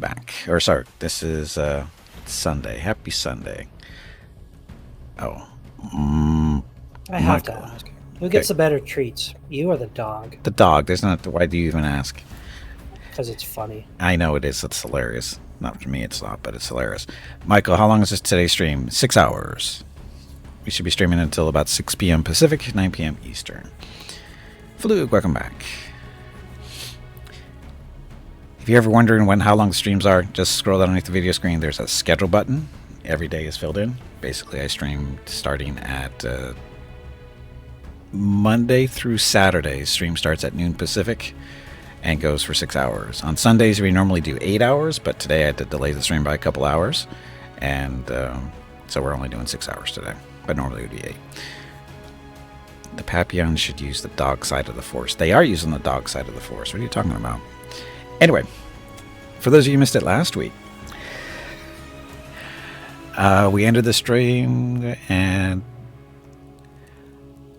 back. Or sorry, this is Sunday. Happy Sunday. Oh. I have to ask. Who gets the better treats? You or the dog? The dog. There's not. Why do you even ask? Because it's funny. I know it is. It's hilarious. Not for me, it's not, but it's hilarious. Michael, how long is this today's stream? 6 hours. We should be streaming until about 6 p.m. Pacific, 9 p.m. Eastern. Flug, welcome back. If you're ever wondering how long the streams are, just scroll down underneath the video screen. There's a schedule button. Every day is filled in. Basically, I stream starting at Monday through Saturday. Stream starts at noon Pacific and goes for 6 hours. On Sundays, we normally do 8 hours, but today I had to delay the stream by a couple hours. And so we're only doing 6 hours today, but normally it would be 8. The Papillons should use the dog side of the Force. They are using the dog side of the Force. What are you talking about? Anyway, for those of you who missed it last week, we ended the stream and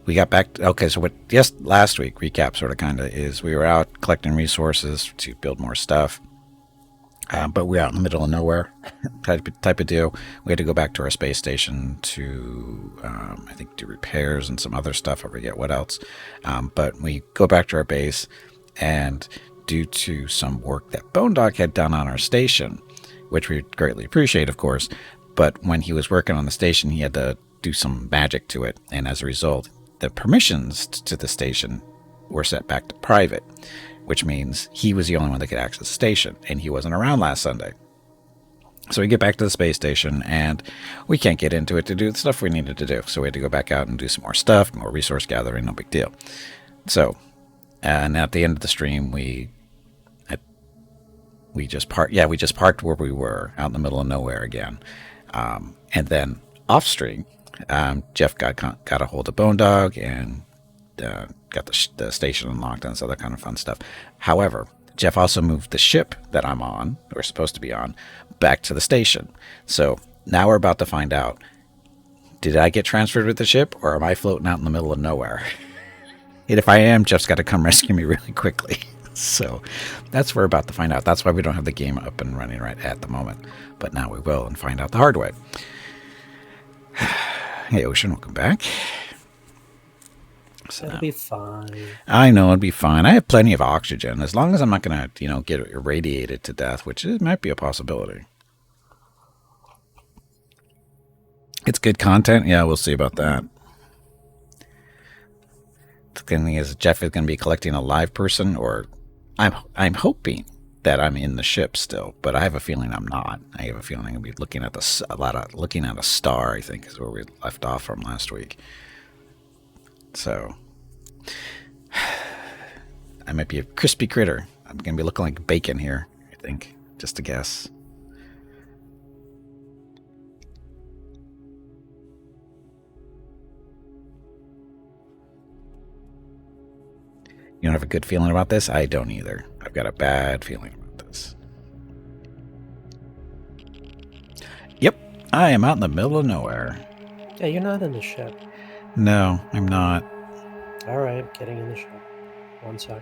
we got back to, okay, so what last week, recap sort of kind of, is we were out collecting resources to build more stuff, but we're out in the middle of nowhere type of deal. We had to go back to our space station to, I think, do repairs and some other stuff. I forget what else. But we go back to our base, and due to some work that Bone Dog had done on our station, which we greatly appreciate, of course, but when he was working on the station, he had to do some magic to it, and as a result, the permissions to the station were set back to private, which means he was the only one that could access the station, and he wasn't around last Sunday. So we get back to the space station, and we can't get into it to do the stuff we needed to do. So we had to go back out and do some more stuff, more resource gathering, no big deal. So, and at the end of the stream, we just parked where we were, out in the middle of nowhere again. And then off stream, Jeff got a hold of Bone Dog and got the station unlocked and some other kind of fun stuff. However, Jeff also moved the ship that I'm on, or supposed to be on, back to the station. So now we're about to find out, did I get transferred with the ship, or am I floating out in the middle of nowhere? And if I am, Jeff's got to come rescue me really quickly. So that's what we're about to find out. That's why we don't have the game up and running right at the moment. But now we will, and find out the hard way. Hey, Ocean, welcome back. So it'll be fine. I know it'll be fine. I have plenty of oxygen, as long as I'm not going to, get irradiated to death, which might be a possibility. It's good content. Yeah, we'll see about that. The thing is, Jeff is going to be collecting a live person, or I'm hoping that I'm in the ship still, but I have a feeling I'm not. I have a feeling I'm going to be looking at looking at a star, I think, is where we left off from last week. So I might be a crispy critter. I'm going to be looking like bacon here, I think, just a guess. You don't have a good feeling about this? I don't either. I've got a bad feeling about this. Yep, I am out in the middle of nowhere. Yeah, you're not in the ship. No, I'm not. All right, I'm getting in the ship. 1 sec.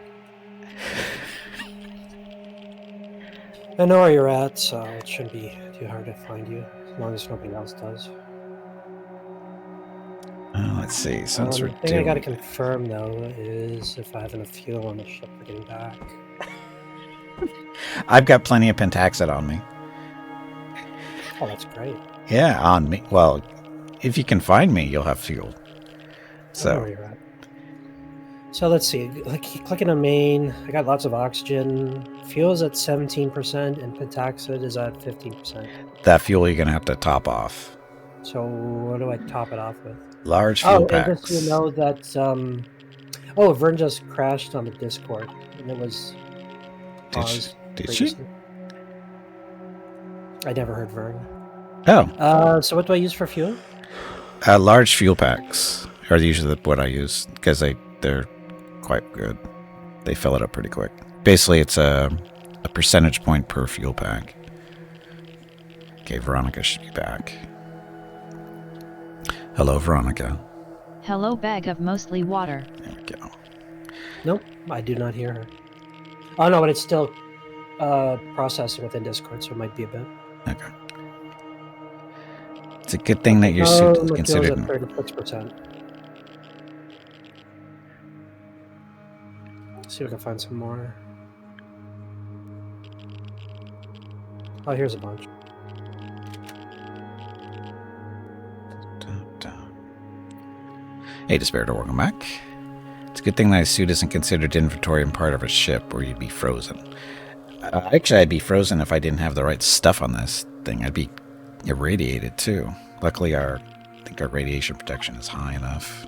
I know where you're at, so it shouldn't be too hard to find you, as long as nobody else does. Let's see. Since The thing I got to confirm, though, is if I have enough fuel on the ship for getting back. I've got plenty of pentaxid on me. Oh, that's great. Yeah, on me. Well, if you can find me, you'll have fuel. So. I know where you're at. So let's see. Clicking on main, I got lots of oxygen. Fuel's at 17%, and pentaxid is at 15%. That fuel you're going to have to top off. So what do I top it off with? Large fuel packs. And just to know that, Vern just crashed on the Discord, and it was paused. Did she? I never heard Vern. Oh. So what do I use for fuel? Large fuel packs are usually what I use, because they're quite good. They fill it up pretty quick. Basically, it's a percentage point per fuel pack. Okay, Veronica should be back. Hello, Veronica. Hello, bag of mostly water. There we go. Nope, I do not hear her. Oh no, but it's still processing within Discord, so it might be a bit. Okay. It's a good thing that your suit is My fuel's considered. at 36%. See if I can find some more. Oh, here's a bunch. Hey, Despair, welcome back. It's a good thing that a suit isn't considered inventory and part of a ship, or you'd be frozen. Actually, I'd be frozen if I didn't have the right stuff on this thing. I'd be irradiated too. Luckily, I think our radiation protection is high enough.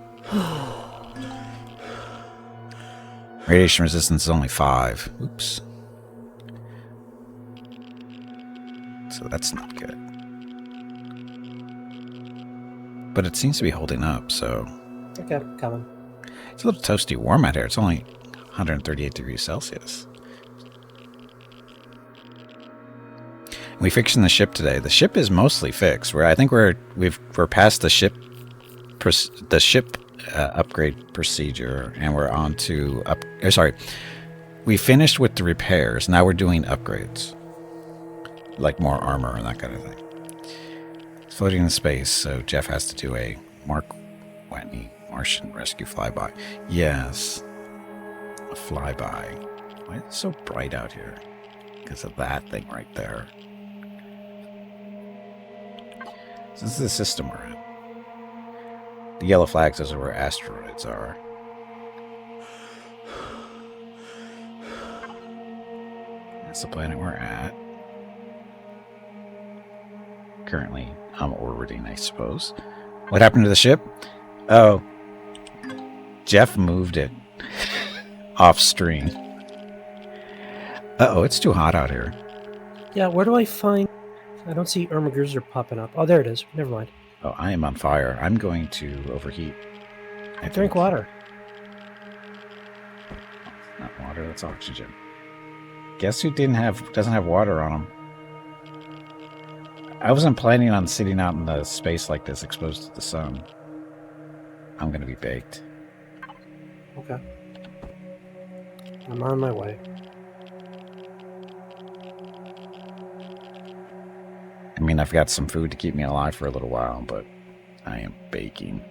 Radiation resistance is only 5. Oops. So that's not good. But it seems to be holding up, so... Okay, coming. It's a little toasty warm out here. It's only 138 degrees Celsius. We fixing the ship today. The ship is mostly fixed. I think we're past the ship upgrade procedure, and we're on to we finished with the repairs. Now we're doing upgrades, like more armor and that kind of thing. It's floating in space, so Jeff has to do a Mark Watney Martian rescue flyby. Yes, a flyby. Why is it so bright out here? Because of that thing right there. So this is the system we're in. The yellow flags, those are where asteroids are. That's the planet we're at. Currently, I'm orbiting, I suppose. What happened to the ship? Oh, Jeff moved it off stream. Uh-oh, it's too hot out here. Yeah, where do I find... I don't see Ermagruzer popping up. Oh, there it is. Never mind. Oh, I am on fire. I'm going to overheat. I Drink think. water. Not water, that's oxygen. Guess who doesn't have water on him? I wasn't planning on sitting out in the space like this, exposed to the sun. I'm gonna be baked. Okay. I'm on my way. I mean, I've got some food to keep me alive for a little while, but I am baking.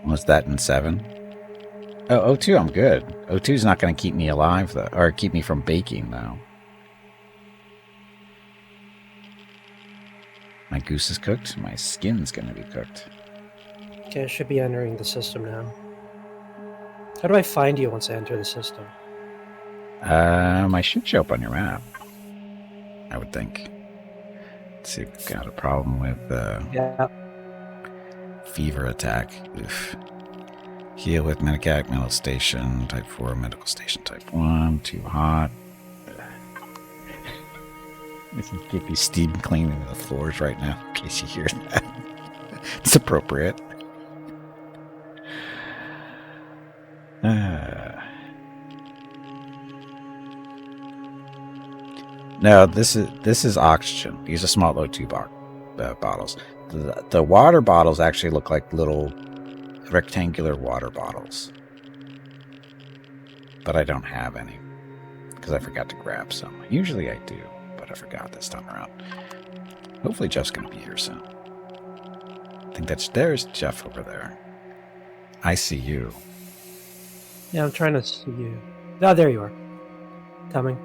Was that in 7? Oh, O2, I'm good. O2's not going to keep me alive, though, or keep me from baking, though. My goose is cooked. My skin's going to be cooked. Okay, I should be entering the system now. How do I find you once I enter the system? I should show up on your map, I would think. Let's see if we've got a problem with Yeah. fever attack. Oof. Heal with Medicac, mental station, type 4, medical station, type 1, too hot. This is get you steam cleaning the floors right now, in case you hear that. It's appropriate. No, this is oxygen. These are small O2 bottles. The water bottles actually look like little rectangular water bottles, but I don't have any because I forgot to grab some. Usually I do, but I forgot this time around. Hopefully Jeff's gonna be here soon. I think there's Jeff over there. I see you. Yeah, I'm trying to see you. Oh, there you are. Coming.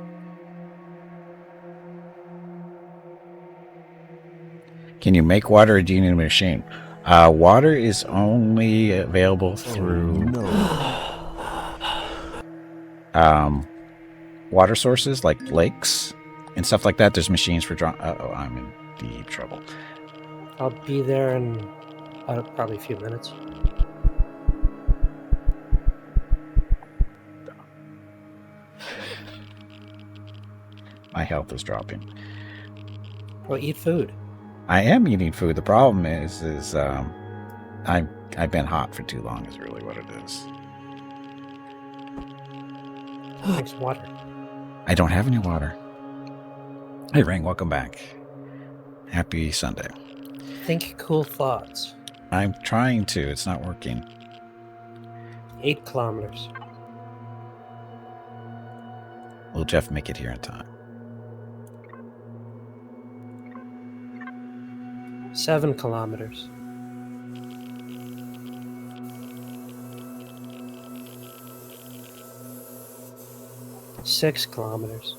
Can you make water, or do you need a machine? Water is only available through water sources like lakes and stuff like that. There's machines for drawing. Uh-oh, I'm in deep trouble. I'll be there in probably a few minutes. My health is dropping. Well, eat food. I am eating food. The problem is I've been hot for too long is really what it is. Drink some water. I don't have any water. Hey, Ring, welcome back. Happy Sunday. Think cool thoughts. I'm trying to. It's not working. 8 kilometers. Will Jeff make it here in time? 7 kilometers. Six kilometers.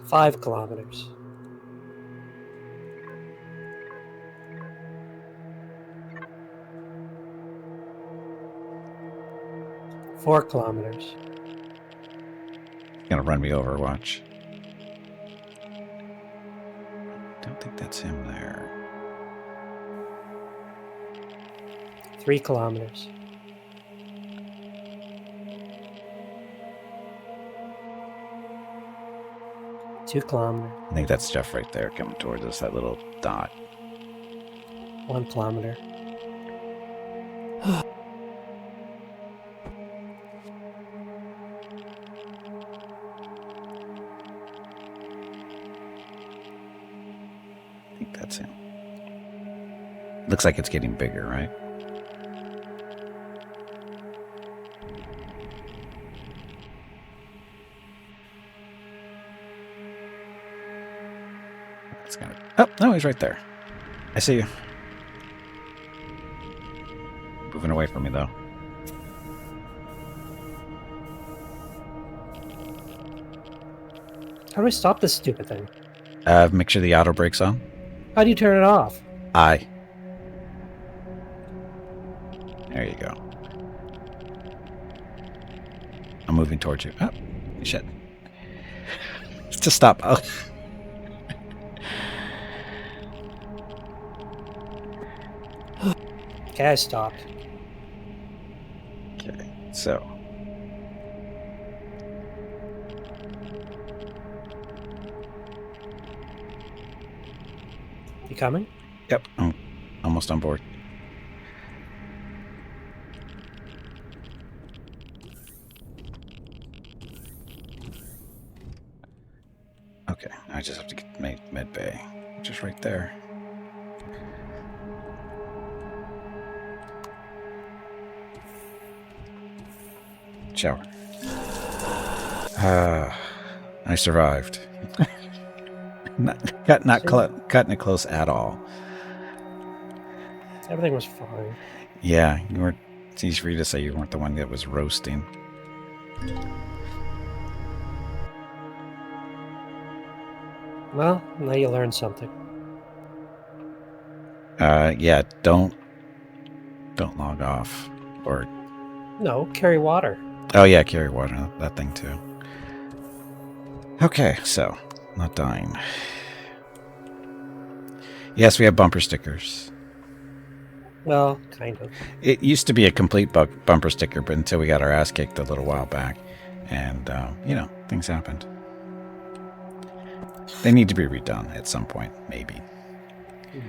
Five kilometers. Four kilometers. Gonna run me over, watch. Don't think that's him there. 3 kilometers. Two kilometers. I think that's Jeff right there coming towards us, that little dot. 1 kilometer. I think that's him. Looks like it's getting bigger, right? That's gonna. Oh, no, he's right there. I see you. Moving away from me, though. How do I stop this stupid thing? Make sure the auto brake's on. How do you turn it off? I. There you go. I'm moving towards you. Oh, shit. Just stop. Oh. Okay, I stopped. Okay, so. You coming? Yep, I'm almost on board. Okay, I just have to get med bay, which is right there. Shower. I survived. Not cutting it close at all. Everything was fine. Yeah, you weren't. It's easy for you to say you weren't the one that was roasting. Well, now you learned something. Yeah, don't log off. Or No, carry water. oh yeah, carry water. That thing too. Okay, so not dying. Yes, we have bumper stickers. Well, kind of. It used to be a complete bumper sticker, but until we got our ass kicked a little while back, and things happened. They need to be redone at some point, maybe.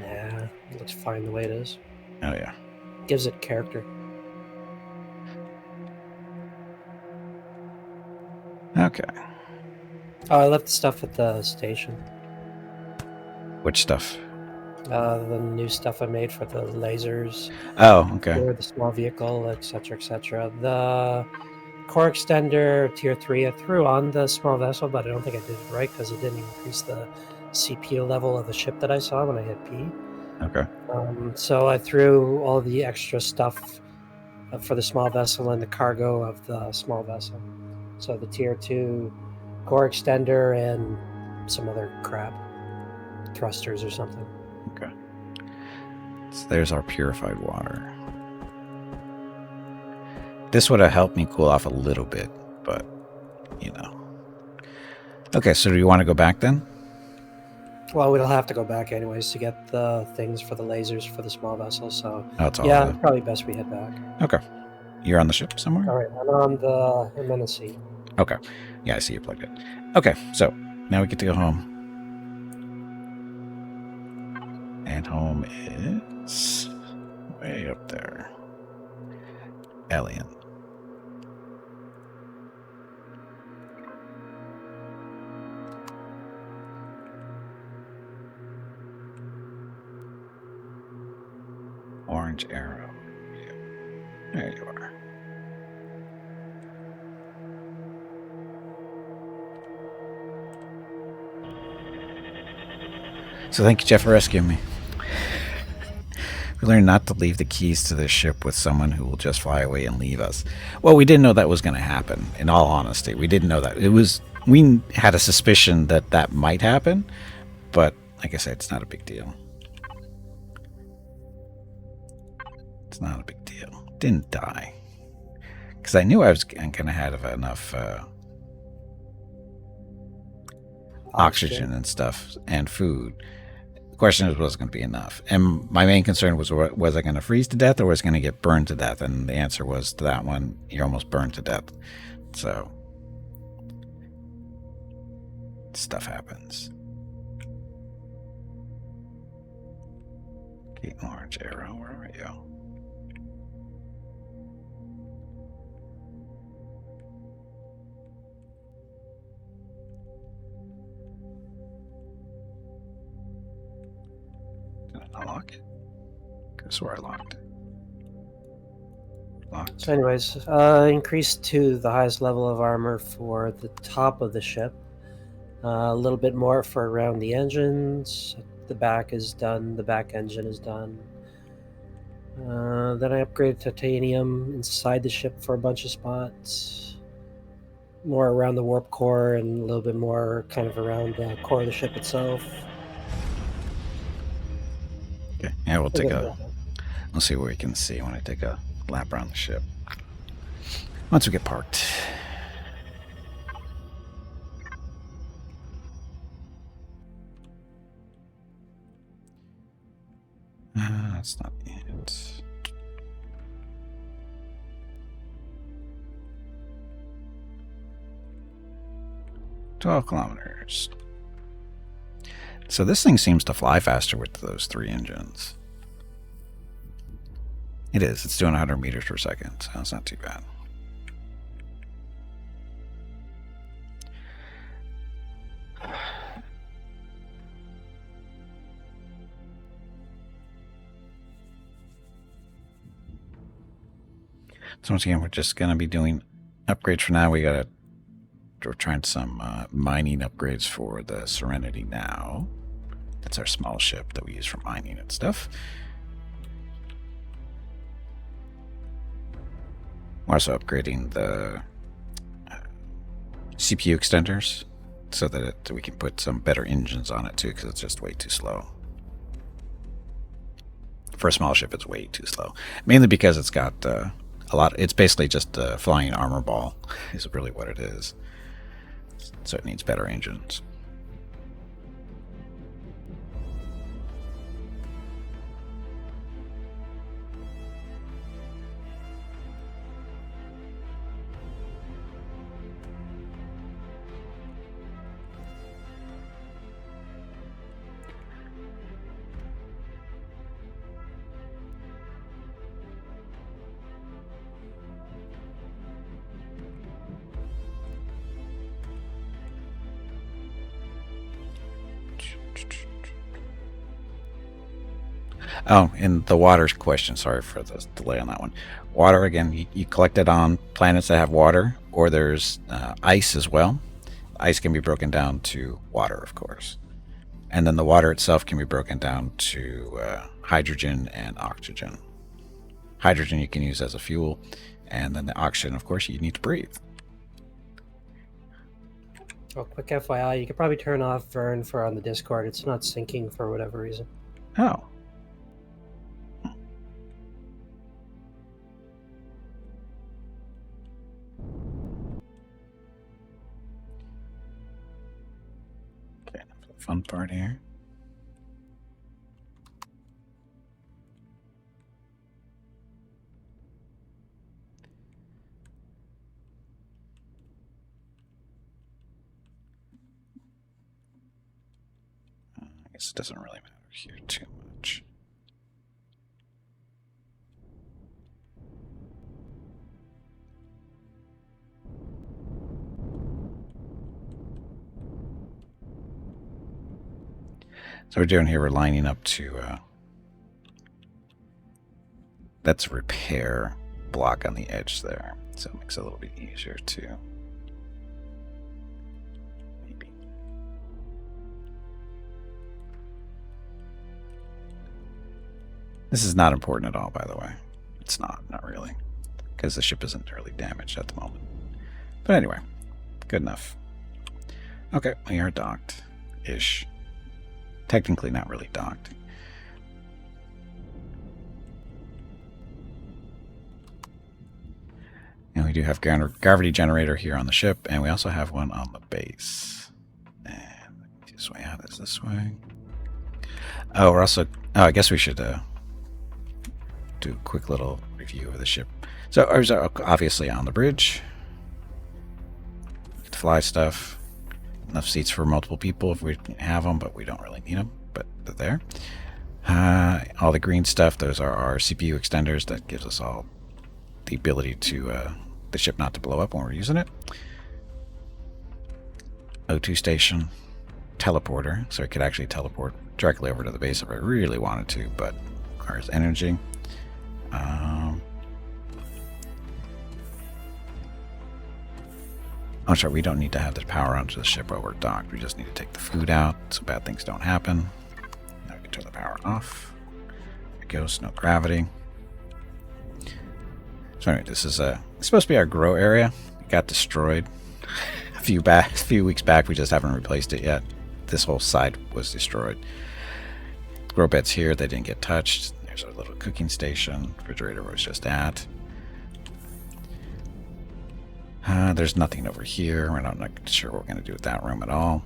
Nah, it looks fine the way it is. Oh yeah. Gives it character. Okay. Oh, I left the stuff at the station. Which stuff? The new stuff I made for the lasers, Oh, okay. for the small vehicle, etc., etc. The core extender tier 3 I threw on the small vessel, but I don't think I did it right because it didn't increase the CPU level of the ship that I saw when I hit P. Okay. So I threw all the extra stuff for the small vessel and the cargo of the small vessel. So the tier 2 core extender and some other crap, thrusters or something. Okay. So there's our purified water. This would have helped me cool off a little bit, but, Okay, so do you want to go back then? Well, we'll have to go back anyways to get the things for the lasers for the small vessel. So That's all. yeah, probably best we head back. Okay. You're on the ship somewhere? All right, I'm on the seat. Okay. Yeah, I see you plugged in. Okay, so now we get to go home. And home is way up there. Alien. orange arrow. There you are. So thank you, Jeff, for rescuing me. We learned not to leave the keys to the ship with someone who will just fly away and leave us. Well, we didn't know that was going to happen, in all honesty. We didn't know that. We had a suspicion that that might happen, but like I said, it's not a big deal. It's not a big deal. Didn't die. Because I knew I was going to have enough oxygen and stuff and food. The question was it going to be enough? And my main concern was I going to freeze to death or was I going to get burned to death? And the answer was to that one, you're almost burned to death. So, stuff happens. Okay, orange arrow, where are you? 'Cause where I locked. So anyways, increased to the highest level of armor for the top of the ship. A little bit more for around the engines. The back is done. The back engine is done. Then I upgraded titanium inside the ship for a bunch of spots. More around the warp core and a little bit more kind of around the core of the ship itself. Okay, yeah, we'll take a... We'll see what we can see when I take a lap around the ship. Once we get parked. That's not it. "12 kilometers. So this thing seems to fly faster with those 3 engines. It is. It's doing 100 meters per second, so it's not too bad. So once again, we're just going to be doing upgrades for now. We're trying some mining upgrades for the Serenity now. That's our small ship that we use for mining and stuff. We're also upgrading the CPU extenders so that we can put some better engines on it too, because it's just way too slow. For a small ship, it's way too slow. Mainly because it's got a lot. It's basically just a flying armor ball, is really what it is. So it needs better engines. Oh, and the water question, sorry for the delay on that one. Water, again, you collect it on planets that have water, or there's ice as well. Ice can be broken down to water, of course. And then the water itself can be broken down to hydrogen and oxygen. Hydrogen you can use as a fuel, and then the oxygen, of course, you need to breathe. Oh, quick FYI, you could probably turn off Vern for on the Discord. It's not syncing for whatever reason. Oh. Okay, for the fun part here. I guess it doesn't really matter here too much. So we're doing here, we're lining up to That's a repair block on the edge there. So it makes it a little bit easier to maybe. This is not important at all, by the way. It's not really. Because the ship isn't really damaged at the moment. But anyway, good enough. Okay, we are docked-ish. Technically not really docked. And we do have gravity generator here on the ship, and we also have one on the base. And this way out is this way. Oh, we're also... Oh, I guess we should do a quick little review of the ship. So ours are obviously on the bridge. We can fly stuff. Enough seats for multiple people if we have them, but we don't really need them. But they're there. All the green stuff, those are our CPU extenders. That gives us all the ability to the ship not to blow up when we're using it. O2 station. Teleporter, so it could actually teleport directly over to the base if I really wanted to, but requires energy. I'm sorry, we don't need to have the power onto the ship while we're docked. We just need to take the food out so bad things don't happen. Now we can turn the power off. There it goes, no gravity. So anyway, this is it's supposed to be our grow area. It got destroyed a few weeks back. We just haven't replaced it yet. This whole side was destroyed. Grow beds here, they didn't get touched. There's our little cooking station. Refrigerator was just at. There's nothing over here. We're not sure what we're going to do with that room at all.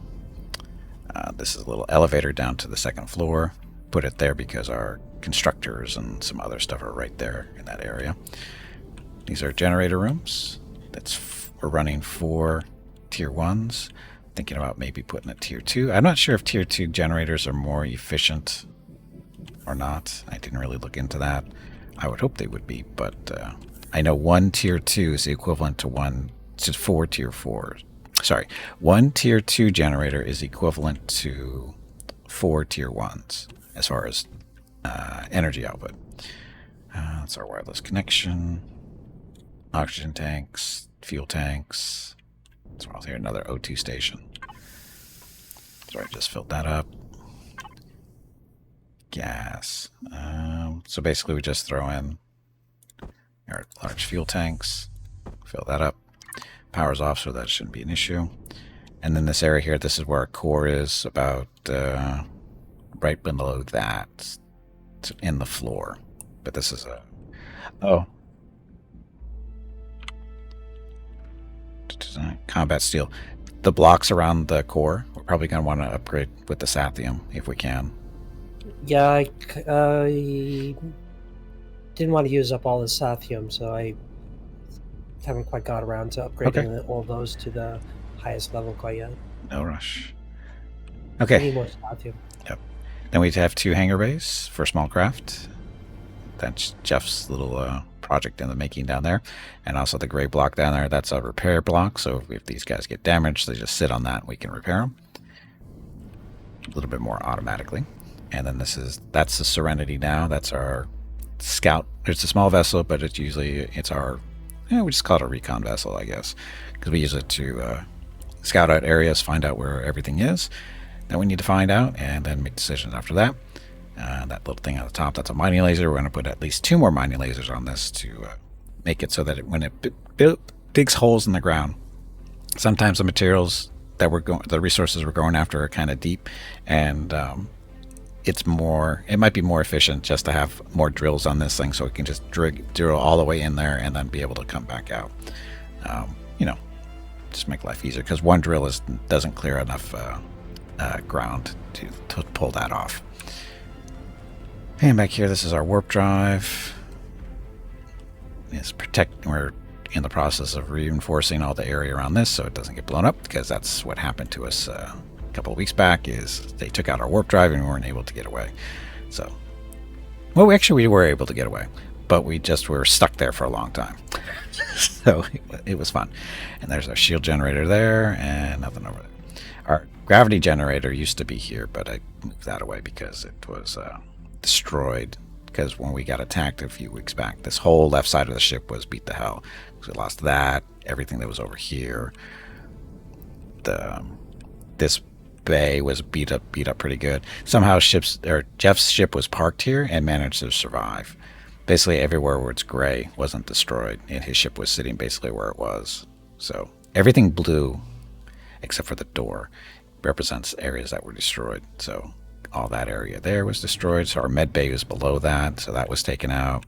This is a little elevator down to the second floor. Put it there because our constructors and some other stuff are right there in that area. These are generator rooms. We're running 4 tier 1s. Thinking about maybe putting a tier 2. I'm not sure if tier 2 generators are more efficient or not. I didn't really look into that. I would hope they would be, but I know 1 tier 2 is the equivalent to 4 tier 4s. Sorry, 1 tier 2 generator is equivalent to 4 tier 1s as far as energy output. That's our wireless connection. Oxygen tanks, fuel tanks. So I'll hear another O2 station. Sorry, I just filled that up. Gas. So basically we just throw in our large fuel tanks, fill that up. Power's off, so that shouldn't be an issue. And then this area here, this is where our core is, about right below that in the floor. But this is a... Oh. Combat steel. The blocks around the core, we're probably going to want to upgrade with the Sathium if we can. Yeah, I didn't want to use up all the Sathium, so I haven't quite got around to upgrading all those to the highest level quite yet. No rush. I Okay. need more Sathium. Yep. Then we have 2 hangar bays for small craft. That's Jeff's little project in the making down there. And also the gray block down there, that's a repair block. So if these guys get damaged, they just sit on that and we can repair them. A little bit more automatically. And then that's the Serenity now. That's our scout. It's a small vessel, but it's our, we just call it a recon vessel, I guess. Because we use it to scout out areas, find out where everything is that we need to find out, and then make decisions after that. That little thing on the top, that's a mining laser. We're going to put at least 2 more mining lasers on this to make it so that when it digs holes in the ground, sometimes the materials that the resources we're going after are kind of deep, and it might be more efficient just to have more drills on this thing, so it can just drill all the way in there and then be able to come back out. Just make life easier, because one drill doesn't clear enough ground to pull that off. And back here, this is our warp drive. We're in the process of reinforcing all the area around this so it doesn't get blown up, because that's what happened to us a couple of weeks back. Is they took out our warp drive and we weren't able to get away. So, well, we were able to get away, but we were stuck there for a long time. So it was fun. And there's our shield generator there, and nothing over there. Our gravity generator used to be here, but I moved that away because it was destroyed because when we got attacked a few weeks back, this whole left side of the ship was beat to hell. So we lost that, everything that was over here. This bay was beat up pretty good. Somehow Jeff's ship was parked here and managed to survive. Basically everywhere where it's gray wasn't destroyed, and his ship was sitting basically where it was. So everything blue, except for the door, represents areas that were destroyed. So all that area there was destroyed. So our med bay was below that, so that was taken out.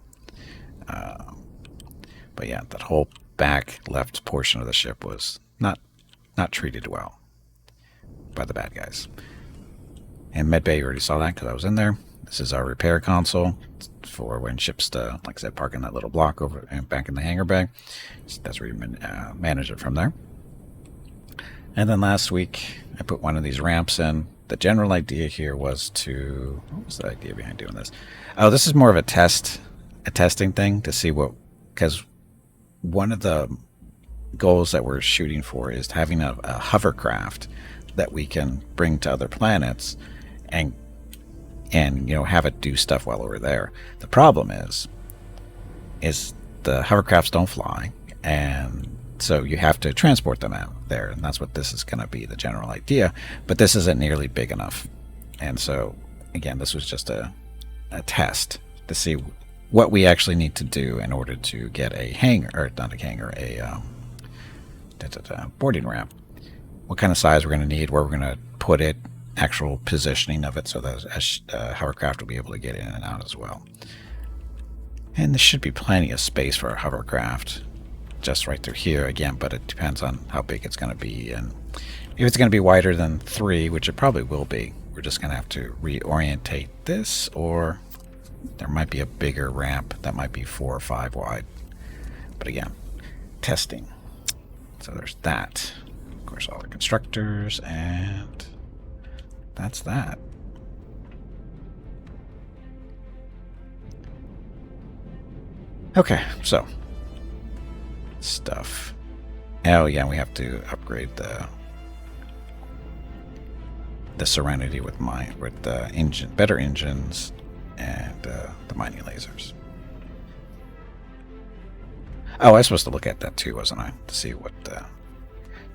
But yeah, that whole back left portion of the ship was not treated well by the bad guys. And med bay, you already saw that because I was in there. This is our repair console for when ships, like I said, park in that little block over and back in the hangar bay. So that's where you manage it from there. And then last week, I put one of these ramps in. The general idea here was to... What was the idea behind doing this? Oh, this is more of a testing thing to see what... Because one of the goals that we're shooting for is having a hovercraft that we can bring to other planets and have it do stuff while we're there. The problem is the hovercrafts don't fly, and so you have to transport them out there, and that's what this is going to be, the general idea. But this isn't nearly big enough, and so again, this was just a test to see what we actually need to do in order to get a hangar, or not a hangar, a boarding ramp. What kind of size we're going to need, where we're going to put it, actual positioning of it, so that hovercraft will be able to get in and out as well. And there should be plenty of space for a hovercraft just right through here again, but it depends on how big it's going to be, and if it's going to be wider than 3, which it probably will be, we're just going to have to reorientate this, or there might be a bigger ramp that might be 4 or 5 wide. But again, testing. So there's that. Of course, all the constructors, and that's that. Okay, so stuff. Oh yeah, we have to upgrade the Serenity with the better engines, and the mining lasers. Oh, I was supposed to look at that too, wasn't I? To see what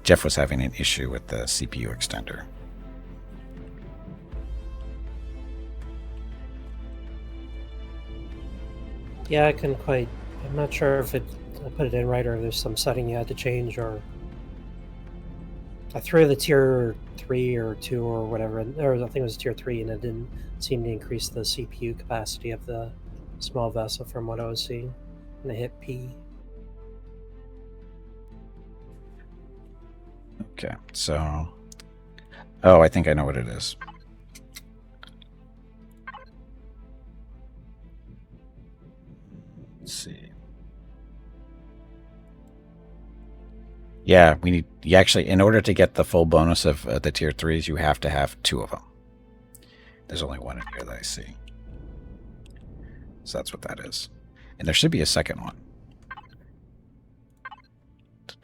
Jeff was having an issue with the CPU extender. Yeah, I couldn't quite. I'm not sure if I put it in right, or if there's some setting you had to change, or I threw the tier 3 or 2 or whatever, or I think it was tier 3, and it didn't seem to increase the CPU capacity of the small vessel from what I was seeing. And I hit P. Okay, so... Oh, I think I know what it is. Let's see. Yeah, we need... You actually, in order to get the full bonus of the tier 3s, you have to have 2 of them. There's only 1 in here that I see. So that's what that is. And there should be a second one.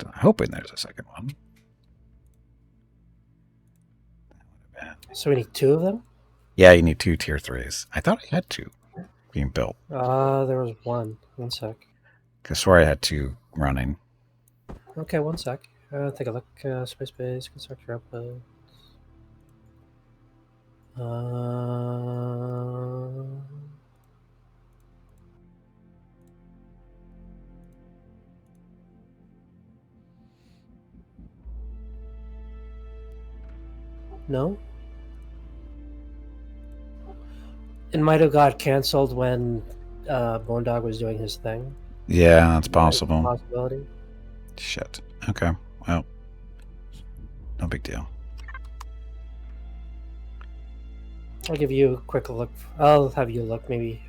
I'm hoping there's a second one. So we need 2 of them? Yeah, you need 2 tier 3s. I thought I had 2 being built. There was 1. 1 sec. I swear I had 2 running. Okay, 1 sec. Take a look. Space base, constructor output. No? It might have got canceled when Bone Dog was doing his thing. Yeah, that's possible. Possibility. Shit. Okay. Well, no big deal. I'll give you a quick look. I'll have you look. Maybe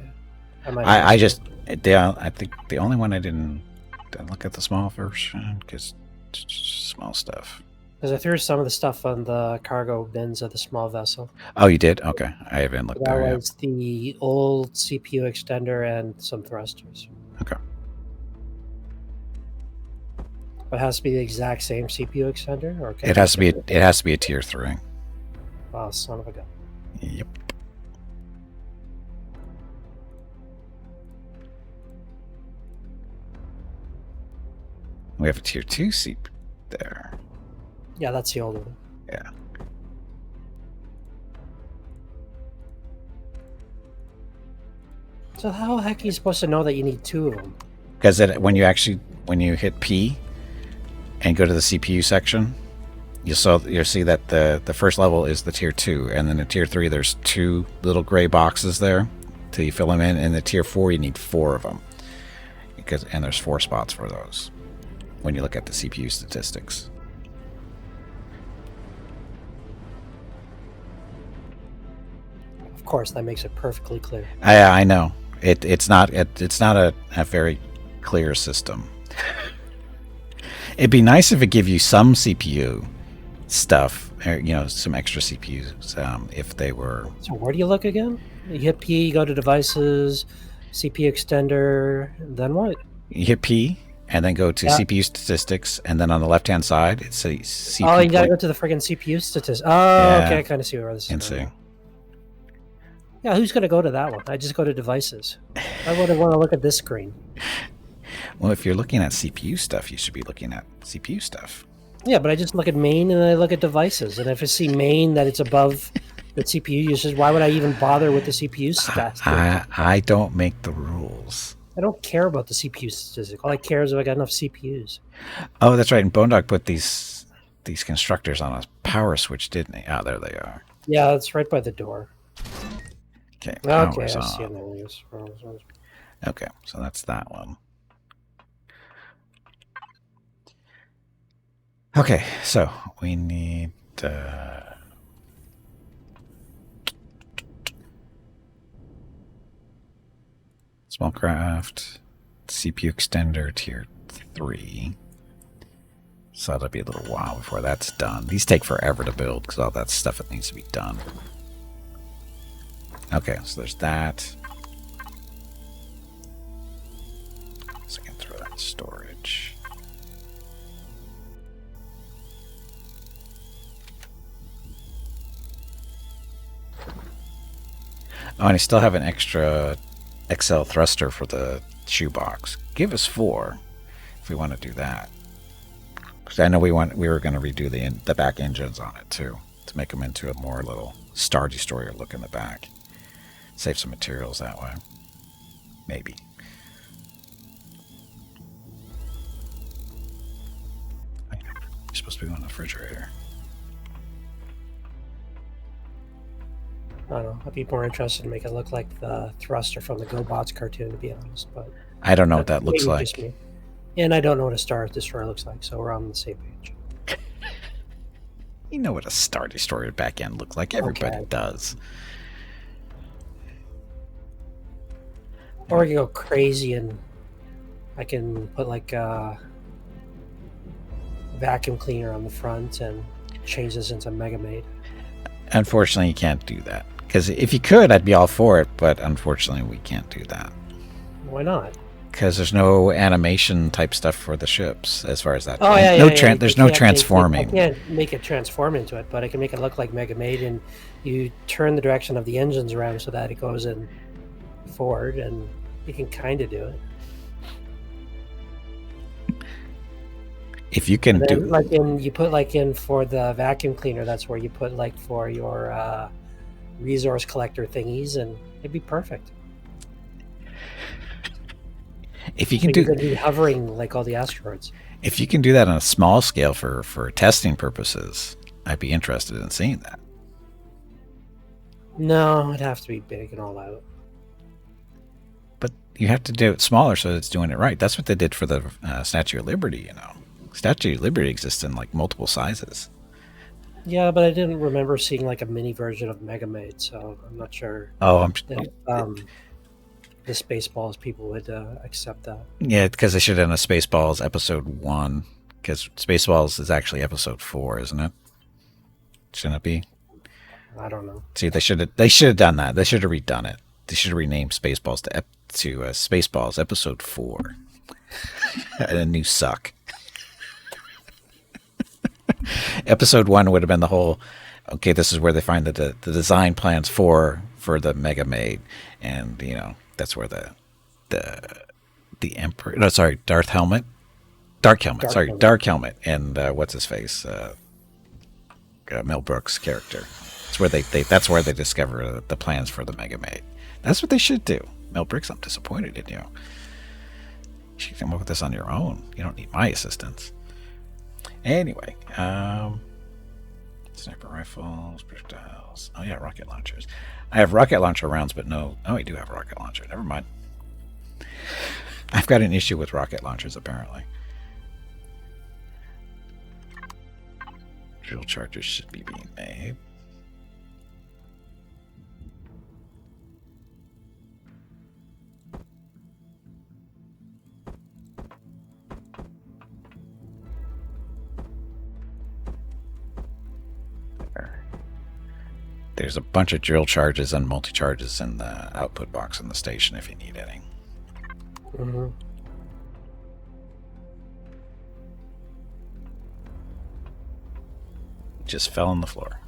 I think the only one I didn't look at the small version, because small stuff. Because I threw some of the stuff on the cargo bins of the small vessel. Oh, you did? Okay. I haven't looked there yet. That was the old CPU extender and some thrusters. Okay. But it has to be the exact same CPU extender, or It has to be. It has to be a tier 3. Oh, son of a gun. Yep. We have a tier 2 seat there. Yeah, that's the old one. Yeah. So how the heck are you supposed to know that you need 2 of them? Because when you hit P and go to the CPU section, you'll see that the first level is the tier 2, and then the tier 3 there's 2 little gray boxes there till you fill them in, and the tier 4 you need 4 of them, and there's 4 spots for those when you look at the CPU statistics. Of course, that makes it perfectly clear. I know it's not a very clear system. It'd be nice if it give you some CPU stuff, or, some extra CPUs, if they were. So where do you look again? You hit P, you go to devices, CPU extender, then what? You hit P and then go to CPU statistics, and then on the left hand side it says CPU. Oh, you gotta go to the friggin' CPU statistics. Oh, yeah. Okay, I kind of see where this is going. Yeah, who's gonna go to that one? I just go to devices. I wouldn't want to look at this screen. Well, if you're looking at CPU stuff, you should be looking at CPU stuff. Yeah, but I just look at main and then I look at devices, and if I see main that it's above the CPU usage, why would I even bother with the CPU stats? I don't make the rules. I don't care about the CPU statistic. All I care is if I got enough CPUs. Oh, that's right. And Bone Dog put these constructors on a power switch, didn't he? Oh, there they are. Yeah, it's right by the door. Okay. Okay, I see it. Okay, so that's that one. Okay, so we need small craft, CPU extender tier 3. So that'll be a little while before that's done. These take forever to build because all that stuff that needs to be done. Okay, so there's that. So I can throw that in storage. Oh, and I still have an extra XL thruster for the shoebox. Give us 4 if we want to do that. Because I know we were going to redo the back engines on it too, to make them into a more little Star Destroyer look in the back. Save some materials that way. Maybe. You're supposed to be on the refrigerator. I don't know. I'd be more interested in make it look like the thruster from the GoBots cartoon, to be honest. But I don't know what that looks like. And I don't know what a Star Destroyer looks like, so we're on the same page. You know what a Star Destroyer back end looks like. Everybody does. Or we can go crazy and I can put like a vacuum cleaner on the front and change this into Mega Maid. Unfortunately, you can't do that. Because if you could, I'd be all for it. But unfortunately, we can't do that. Why not? Because there's no animation type stuff for the ships as far as that. Oh, yeah. There's no transforming. I can't make it transform into it, but I can make it look like Mega Maid, and you turn the direction of the engines around so that it goes in forward, and you can kind of do it. If you can do like you put like in for the vacuum cleaner, that's where you put like for your resource collector thingies, and it'd be perfect. If you can be hovering like all the asteroids. If you can do that on a small scale for testing purposes, I'd be interested in seeing that. No, it'd have to be big and all out. But you have to do it smaller so that it's doing it right. That's what they did for the Statue of Liberty, you know. Statue of Liberty exists in like multiple sizes. Yeah, but I didn't remember seeing like a mini version of Mega Maid, so I'm not sure. Oh, the Spaceballs people would accept that. Yeah, because they should have done a Spaceballs episode 1, because Spaceballs is actually episode 4, isn't it? Shouldn't it be? I don't know. See, they should have done that. They should have redone it. They should have renamed Spaceballs to Spaceballs episode 4. A new suck. Episode 1 would have been the whole. Okay, this is where they find the design plans for the Mega Maid, and you know that's where the Emperor. No, sorry, Darth Dark Helmet. Dark Sorry, Helmet. Dark Helmet. And what's his face? Mel Brooks' character. That's where they discover the plans for the Megamate. That's what they should do. Mel Brooks, I'm disappointed in you. You should come up with this on your own. You don't need my assistance. Anyway, sniper rifles, projectiles. Oh yeah, rocket launchers. I have rocket launcher rounds, but no. Oh, I do have a rocket launcher. Never mind. I've got an issue with rocket launchers, apparently. Drill chargers should be being made. There's a bunch of drill charges and multi-charges in the output box in the station if you need any. Mm-hmm. Just fell on the floor.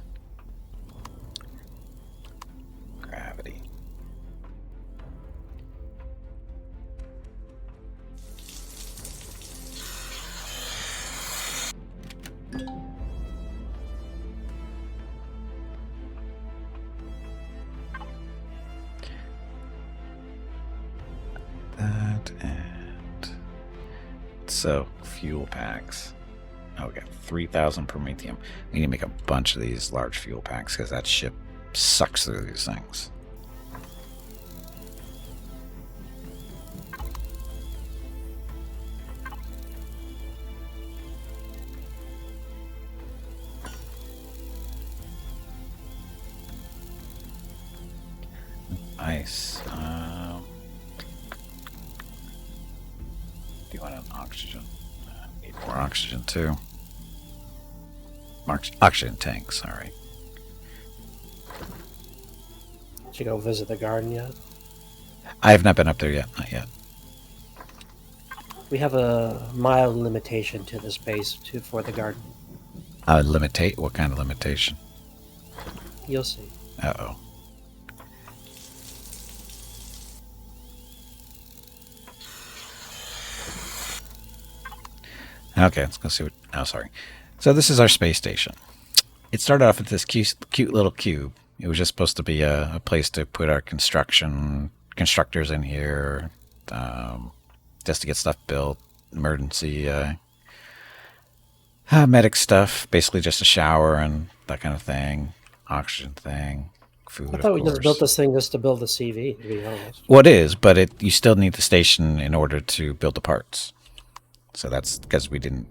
Gravity. That and so fuel packs. Oh, we got 3,000 Promethium. We need to make a bunch of these large fuel packs because that ship sucks through these things. Nice. Do you want an oxygen? Need more oxygen too. Oxygen tanks, sorry. Did you go visit the garden yet? I have not been up there yet, not yet. We have a mild limitation to the space for the garden. Limitate? What kind of limitation? You'll see. Uh-oh. Okay, let's go see what... Oh, sorry. So this is our space station. It started off with this cute little cube. It was just supposed to be a place to put our constructors in here, just to get stuff built, emergency medic stuff, basically just a shower and that kind of thing, oxygen thing, food. I thought we just built this thing just to build the CV, to be honest. Well, it is, but you still need the station in order to build the parts. So that's because we didn't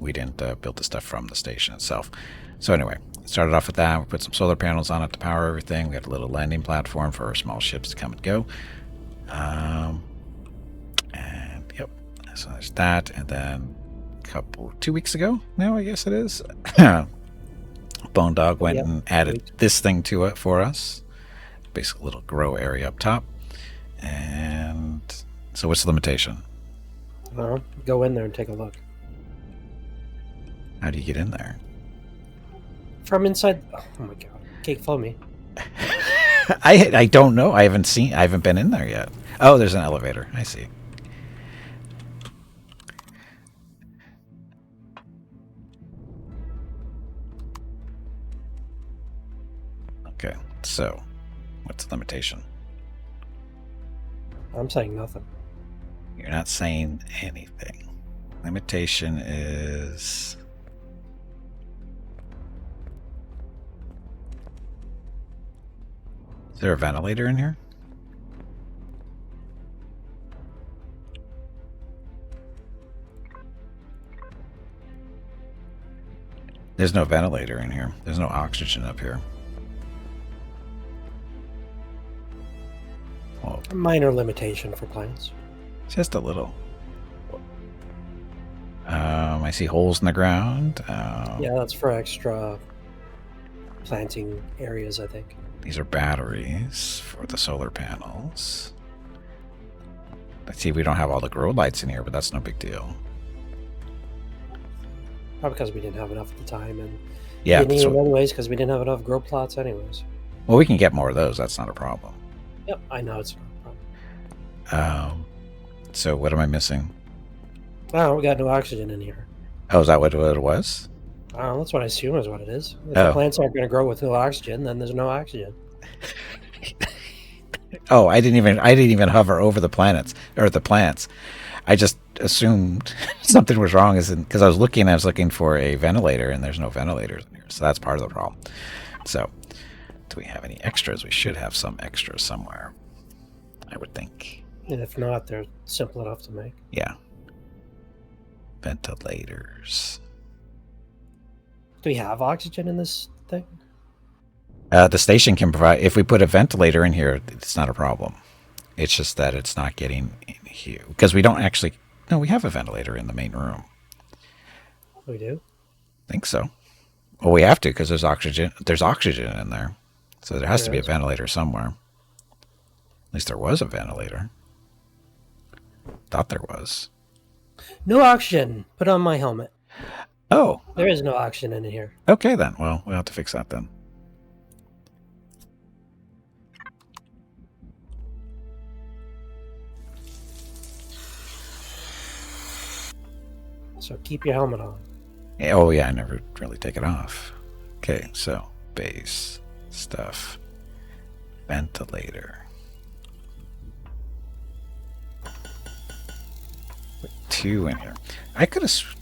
build the stuff from the station itself. So anyway, started off with that. We put some solar panels on it to power everything. We had a little landing platform for our small ships to come and go. And yep, so there's that. And then 2 weeks ago now, I guess it is, Bone Dog went and added this thing to it for us. Basically a little grow area up top. And so what's the limitation? Go in there and take a look. How do you get in there? From inside... Oh my god. Okay, follow me. I don't know. I haven't been in there yet. Oh, there's an elevator. I see. Okay, so what's the limitation? I'm saying nothing. You're not saying anything. Limitation is... Is there a ventilator in here? There's no ventilator in here. There's no oxygen up here. Well, A minor limitation for planes. just a little. I see holes in the ground. Yeah, that's for extra planting areas, I think. These are batteries for the solar panels. Let's see, we don't have all the grow lights in here, but that's no big deal. Probably because we didn't have enough at the time, and Yeah. we didn't So, need them anyways because we didn't have enough grow plots anyways. well, we can get more of those. That's not a problem. Yep, I know it's not a problem. So what am I missing? Oh, we got no oxygen in here. Oh, is that what it was? That's what I assume is what it is. If the Oh. plants aren't going to grow with no oxygen, then there's no oxygen. Oh, I didn't even hover over the planets or the plants. I just assumed something was wrong, because I was looking for a ventilator, and there's no ventilators in here, so that's part of the problem. So, do we have any extras? We should have some extras somewhere, I would think. And if not, they're simple enough to make. Yeah. Ventilators. Do we have oxygen in this thing? The station can provide. If we put a ventilator in here, it's not a problem. It's just that it's not getting in here because we don't actually. No, we have a ventilator in the main room. We do. I think so. Well, we have to because there's oxygen. There's oxygen in there, so there has to be a ventilator somewhere. At least there was a ventilator. Thought there was. No oxygen. Put on my helmet. Oh, There is no oxygen in here. okay then. Well, we'll have to fix that then. So keep your helmet on. Oh yeah, I never really take it off. Okay, so base stuff, ventilator. Put 2 in here. I could have.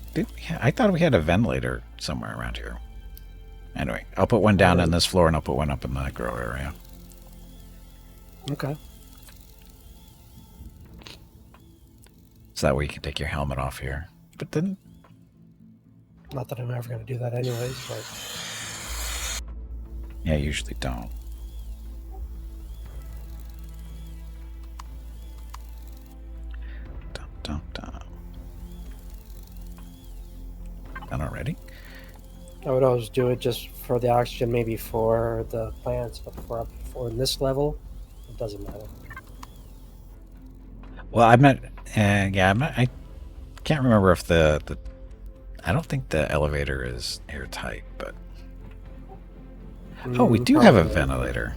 I thought we had a ventilator somewhere around here. Anyway, I'll put one down on this floor, and I'll put one up in the grow area. Okay. So that way you can take your helmet off here. But then, Not that I'm ever going to do that anyways, but yeah, usually don't. Dun. Done already? I would always do it just for the oxygen, maybe for the plants, but for in this level, it doesn't matter. Well, I'm not. Yeah, I'm not. I can't remember if the. I don't think the elevator is airtight, but. Oh, we do have a ventilator.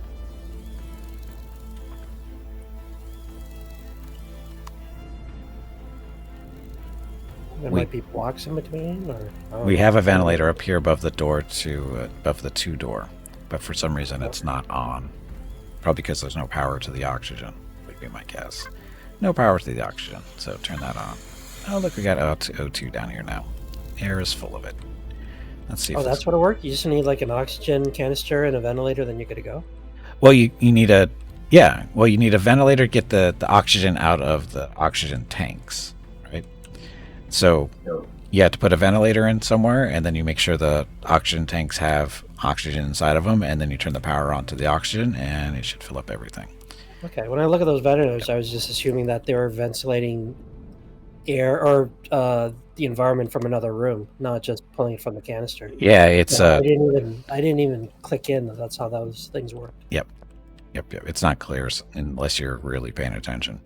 There might be blocks in between, or We have a ventilator up here above the door above the 2 door, but for some reason it's not on. Probably because there's no power to the oxygen, would be my guess. No power to the oxygen, so turn that on. Oh, look, we got O2 down here now. Air is full of it. Let's see. Oh, that's what it worked. You just need like an oxygen canister and a ventilator, then you're good to go. Well, you need a. Yeah, well, you need a ventilator to get the oxygen out of the oxygen tanks, right? So you have to put a ventilator in somewhere, and then you make sure the oxygen tanks have oxygen inside of them, and then you turn the power on to the oxygen, and it should fill up everything. Okay, when I look at those ventilators, I was just assuming that they were ventilating air or the environment from another room, not just pulling it from the canister. Yeah, it's I didn't even click in that that's how those things work. Yep. It's not clear unless you're really paying attention.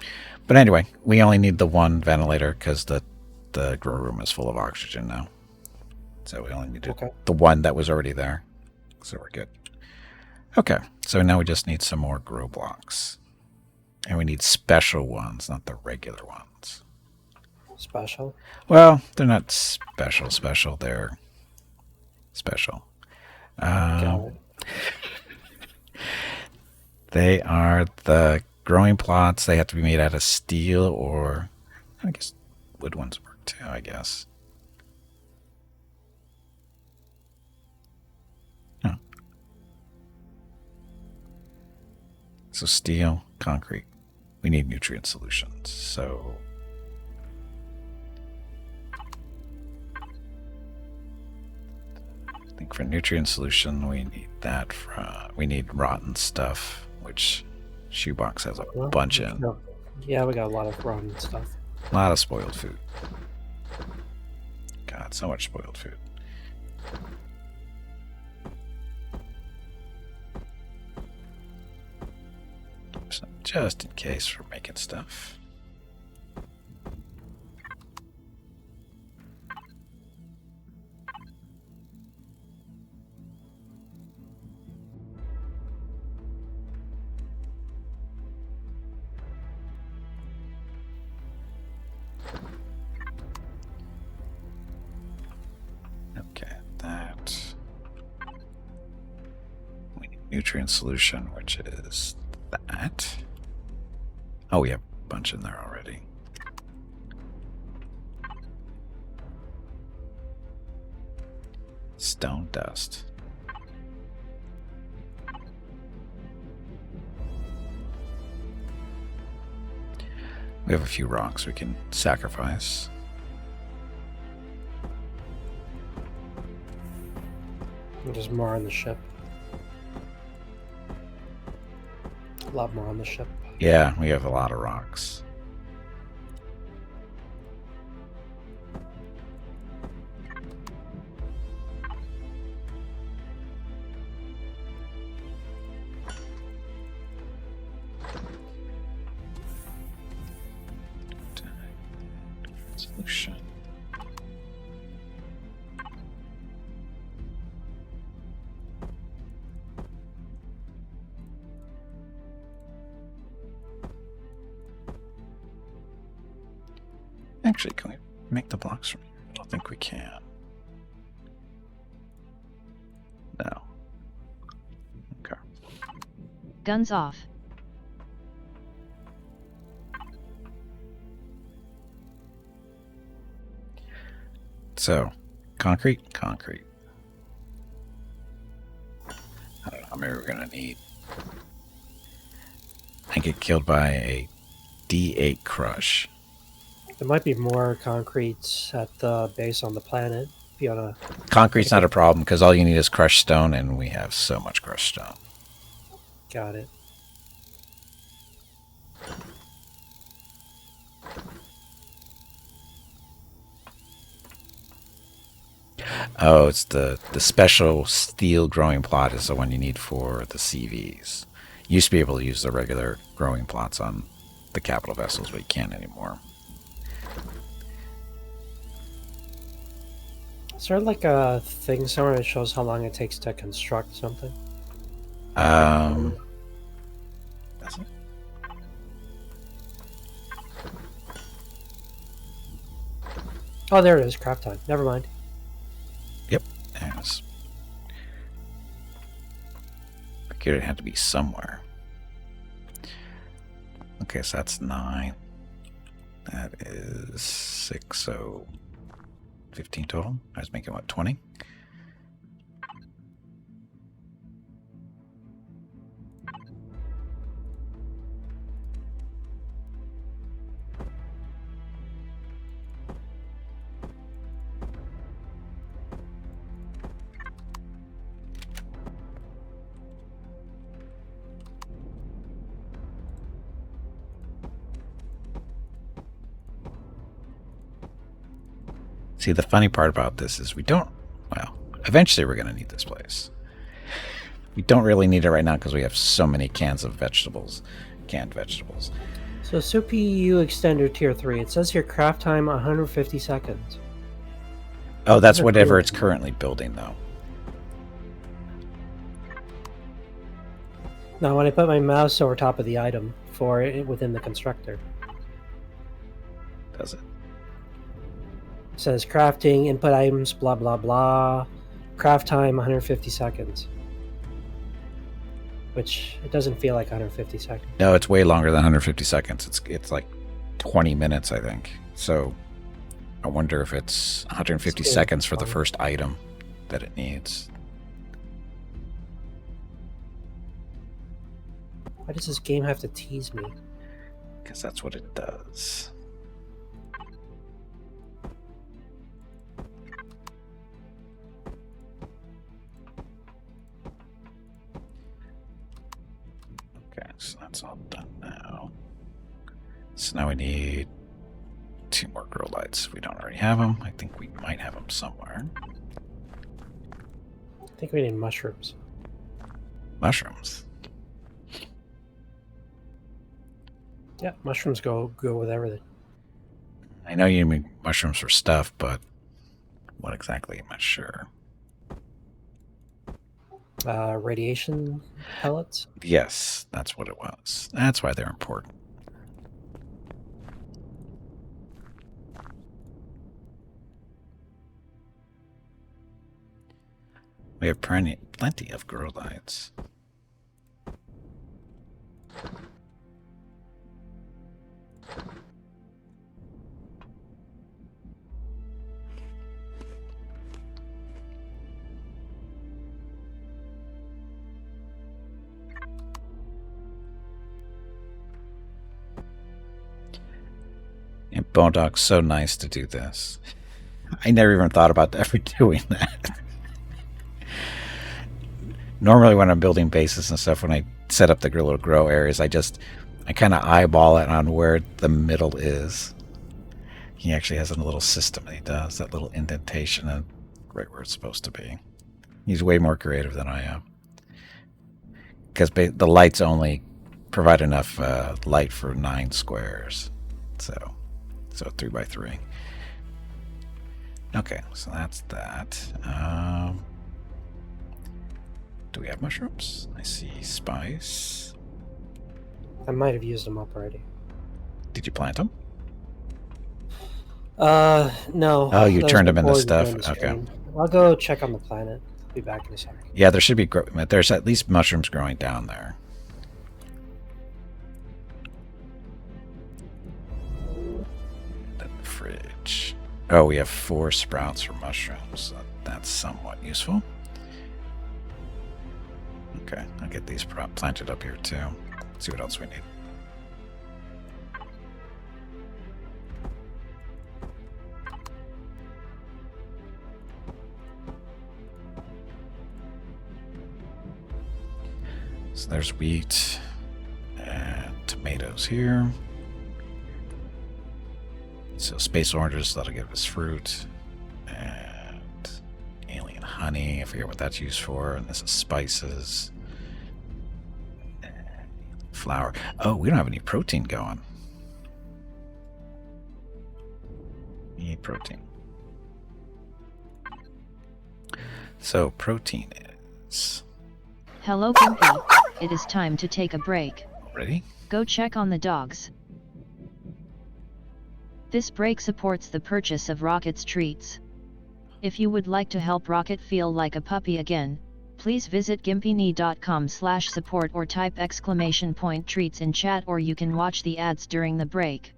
But anyway, we only need the one ventilator because the grow room is full of oxygen now. So we only need the one that was already there. So we're good. Okay, so now we just need some more grow blocks. And we need special ones, not the regular ones. Special? Well, they're not special. They're special. They are the growing plots. They have to be made out of steel, or I guess wood ones work too, I guess. Huh. So steel, concrete. We need nutrient solutions. So I think for nutrient solution we need that we need rotten stuff, which Shoebox has a bunch in. No. Yeah, we got a lot of rotten stuff. A lot of spoiled food. God, so much spoiled food. So just in case for making stuff. nutrient solution, which is that. Oh, we have a bunch in there already. Stone dust. We have a few rocks we can sacrifice. And there's more on the ship. A lot more on the ship. Yeah, we have a lot of rocks. Solution. Actually, can we make the blocks from here? I don't think we can. No. Okay. Guns off. So, concrete. I don't know how many we're gonna need. I get killed by a D8 crush. There might be more concretes at the base on the planet. If you wanna... Concrete's not a problem because all you need is crushed stone, and we have so much crushed stone. Got it. Oh, it's the special steel growing plot is the one you need for the CVs. You used to be able to use the regular growing plots on the capital vessels, but you can't anymore. Is there like a thing somewhere that shows how long it takes to construct something? That's it. Oh, there it is. Craft time. Never mind. Yep. Yes. Figured it had to be somewhere. Okay, so that's 9. That is 6, so 15 total. I was making what, 20? See, the funny part about this is we don't, well, eventually we're going to need this place. We don't really need it right now because we have so many cans of vegetables, canned vegetables. So CPU extender tier 3. It says here craft time 150 seconds. Oh, that's whatever it's currently building, though. Now, when I put my mouse over top of the item for it within the constructor, Does it? it says crafting, input items, blah, blah, blah. Craft time 150 seconds. Which, it doesn't feel like 150 seconds. No, it's way longer than 150 seconds. It's like 20 minutes, I think. So I wonder if it's 150 seconds for the first item that it needs. Why does this game have to tease me? Because that's what it does. Okay, so that's all done now. So now we need 2 more grow lights. If we don't already have them, I think we might have them somewhere. I think we need mushrooms. Mushrooms. Yeah, mushrooms go with everything. I know you need mushrooms for stuff, but what exactly? I'm not sure. Radiation pellets? Yes, that's what it was. That's why they're important. We have plenty of grow lights. And Bone Dog's so nice to do this. I never even thought about ever doing that. Normally when I'm building bases and stuff, when I set up the little grow areas, I kind of eyeball it on where the middle is. He actually has a little system that he does, that little indentation and right where it's supposed to be. He's way more creative than I am. Because the lights only provide enough light for 9 squares. So 3x3. Okay, so that's that. Do we have mushrooms? I see Spaaace. I might have used them up already. Did you plant them? No. Oh, you turned them into before stuff. you joined the Okay. stream. I'll go check on the planet. I'll be back in a second. Yeah, there should be. There's at least mushrooms growing down there. The fridge. Oh, we have 4 sprouts for mushrooms. That's somewhat useful. Okay, I'll get these planted up here too. Let's see what else we need. So there's wheat and tomatoes here. So space oranges, that'll give us fruit. And alien honey, I forget what that's used for. And this is spices. And flour. Oh, we don't have any protein going. We need protein. So protein is... Hello, Gimpy. It is time to take a break. Ready? Go check on the dogs. This break supports the purchase of Rocket's treats. If you would like to help Rocket feel like a puppy again, please visit gimpyknee.com/support or type !treats in chat, or you can watch the ads during the break.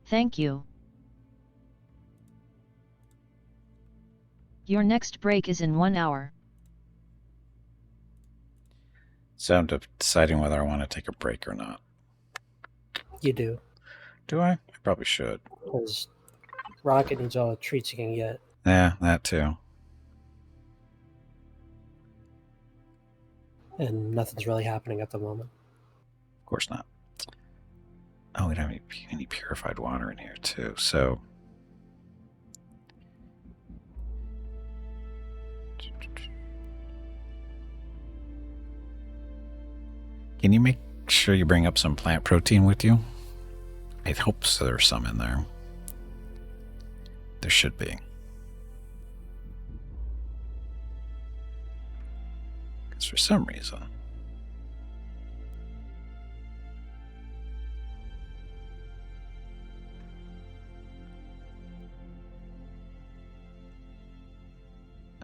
Thank you. Your next break is in 1 hour. So I'm deciding whether I want to take a break or not. You do. Do I? I probably should. Because Rocket needs all the treats he can get. Yeah, that too. And nothing's really happening at the moment. Of course not. Oh, we don't have any purified water in here too, so... Can you make sure you bring up some plant protein with you? I hope so there's some in there. There should be. Because for some reason...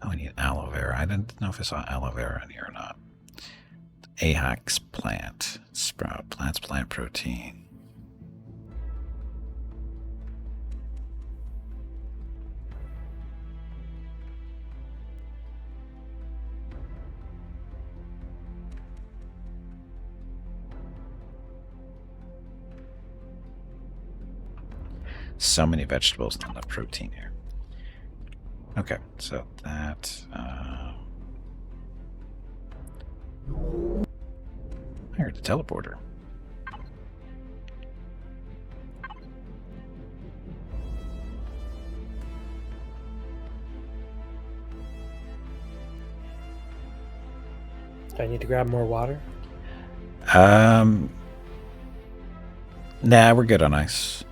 Oh, I need aloe vera. I didn't know if I saw aloe vera in here or not. Ahax plant. Sprout plants plant protein. So many vegetables, not enough protein here. Okay, so that... I heard the teleporter. Do I need to grab more water? Nah, we're good on ice.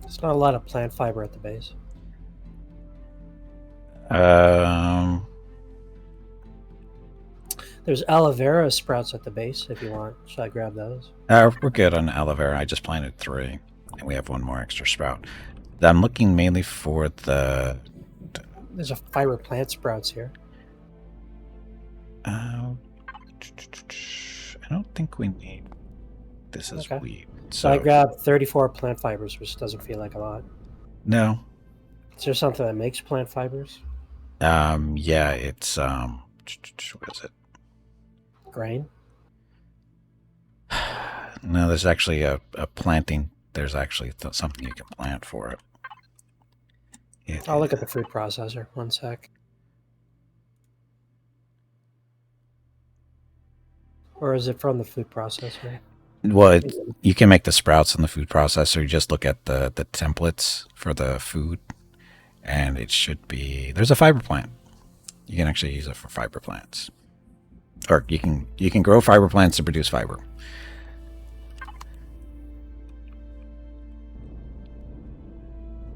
There's not a lot of plant fiber at the base. There's aloe vera sprouts at the base if you want. Should I grab those? We're good on aloe vera. I just planted 3, and we have 1 more extra sprout. I'm looking mainly for the. There's a fiber plant sprouts here. I don't think we need. This is Okay. wheat. So I grabbed 34 plant fibers, which doesn't feel like a lot. No. Is there something that makes plant fibers? Yeah, it's what is it? Grain? No, there's actually a planting. There's actually something you can plant for it. I'll look at the food processor. One sec. Or is it from the food processor? Well, you can make the sprouts in the food processor. You just look at the templates for the food, and it should be. There's a fiber plant. You can actually use it for fiber plants, or you can grow fiber plants to produce fiber.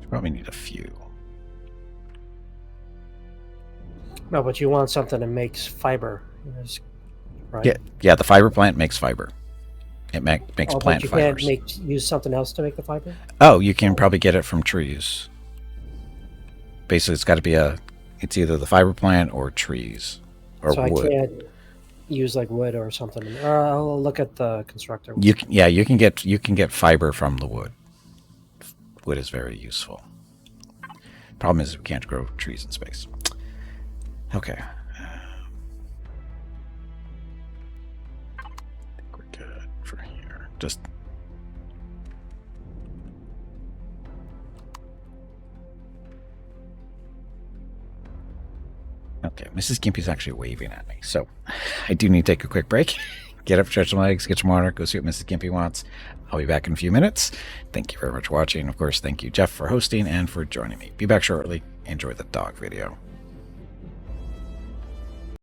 You probably need a few. No, but you want something that makes fiber, right? Yeah. The fiber plant makes fiber. It makes plant but you fibers. can't use something else to make the fiber? Oh, you can probably get it from trees. Basically, it's got to be it's either the fiber plant or trees or so wood. I can't use like wood or something. Or I'll look at the constructor. You can get fiber from the wood. Wood is very useful. Problem is we can't grow trees in space. Okay. I think we're good for here. Just okay. Mrs. Gimpy's actually waving at me, so I do need to take a quick break. Get up, stretch my legs, get some water, go see what Mrs. Gimpy wants. I'll be back in a few minutes. Thank you very much for watching. Of course, thank you, Jeff, for hosting and for joining me. Be back shortly. Enjoy the dog video.